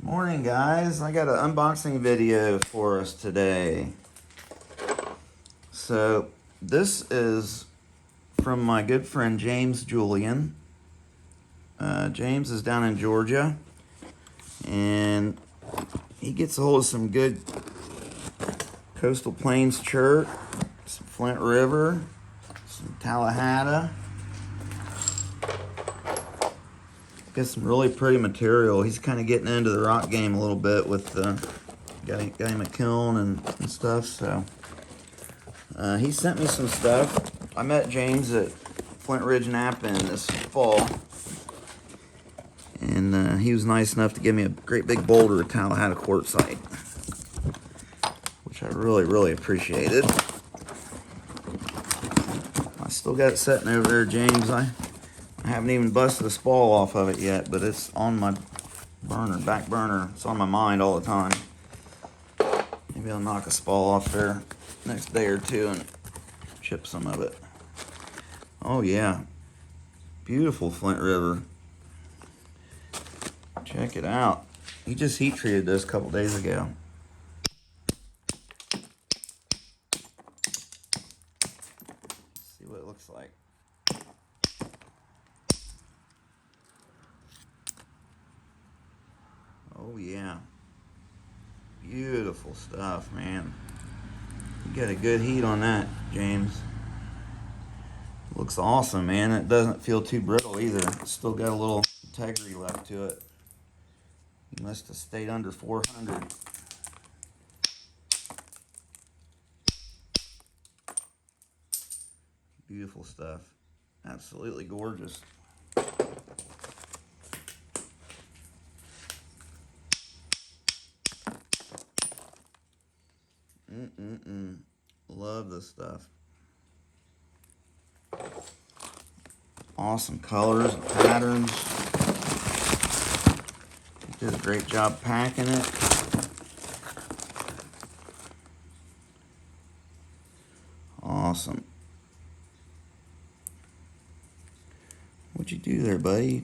Morning, guys. I got an unboxing video for us today. So this is from my good friend James Julian. James is down in Georgia, and he gets a hold of some good coastal plains chert, some Flint River, some Tallahassee. Got some really pretty material. He's kind of getting into the rock game a little bit with got him a kiln and stuff. So he sent me some stuff. I met James at Flint Ridge Napa this fall, and he was nice enough to give me a great big boulder of Tallahassee quartzite, which I really appreciated. I still got it sitting over there, James. I haven't even busted a spall off of it yet, but it's on my back burner. It's on my mind all the time. Maybe I'll knock a spall off there next day or two and chip some of it. Oh yeah, beautiful Flint River. Check it out. He just heat treated this a couple days ago. See what it looks like. Oh yeah, beautiful stuff, man. You got a good heat on that, James. Looks awesome, man. It doesn't feel too brittle either. It's still got a little integrity left to it. You must have stayed under 400. Beautiful stuff. Absolutely gorgeous. Love this stuff. Awesome colors and patterns. Did a great job packing it. Awesome. What'd you do there, buddy?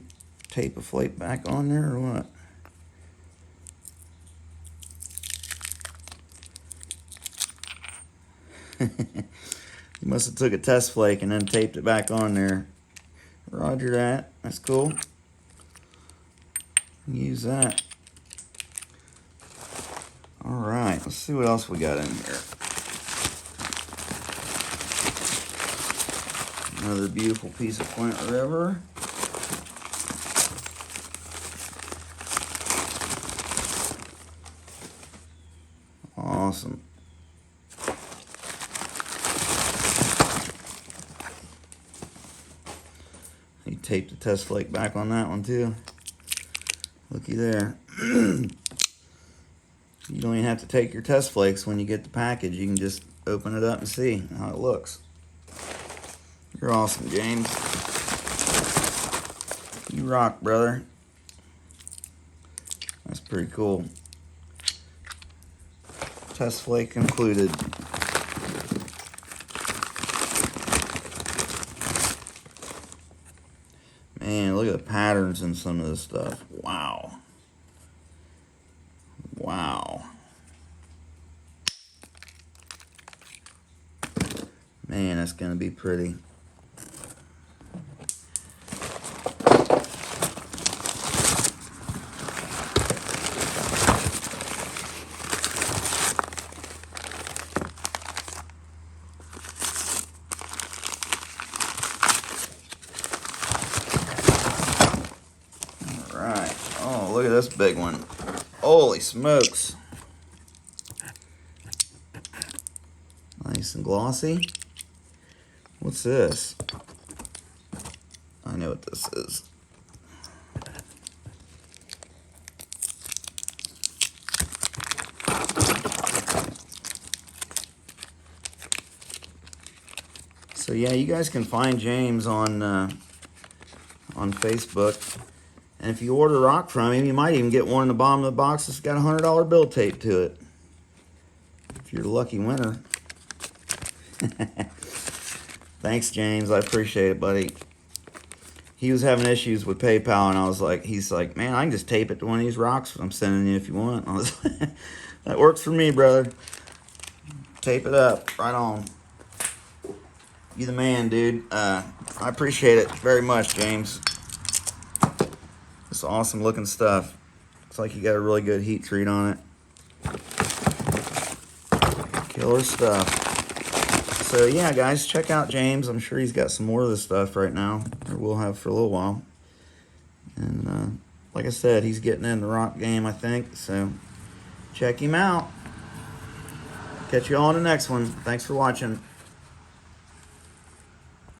Tape a flake back on there or what? You must have took a test flake and then taped it back on there. Roger that. That's cool. Use that. All right, let's see what else we got in here. Another beautiful piece of Flint River. Awesome. He taped the test flake back on that one too. Looky there. You don't even have to take your test flakes when you get the package. You can just open it up and see how it looks. You're awesome, James. You rock, brother. That's pretty cool. Test flake included. Man, look at the patterns in some of this stuff. Wow. Wow. Man, that's going to be pretty. Alright. Oh, look at this big one. Holy smokes. Nice and glossy. What's this? I know what this is. So yeah, you guys can find James on Facebook. And if you order rock from him, you might even get one in the bottom of the box that's got a $100 bill taped to it. If you're a lucky winner. Thanks, James. I appreciate it, buddy. he was having issues with PayPal, and I was like, he's like, man, I can just tape it to one of these rocks I'm sending you if you want. I was like, that works for me, brother. Tape it up, right on. You the man, dude. I appreciate it very much, James. It's awesome looking stuff. Looks like you got a really good heat treat on it. Killer stuff. So yeah, guys, check out James. I'm sure he's got some more of this stuff right now, or we'll have for a little while. And like I said, he's getting in the rock game, I think. So check him out. Catch you all on the next one. Thanks for watching.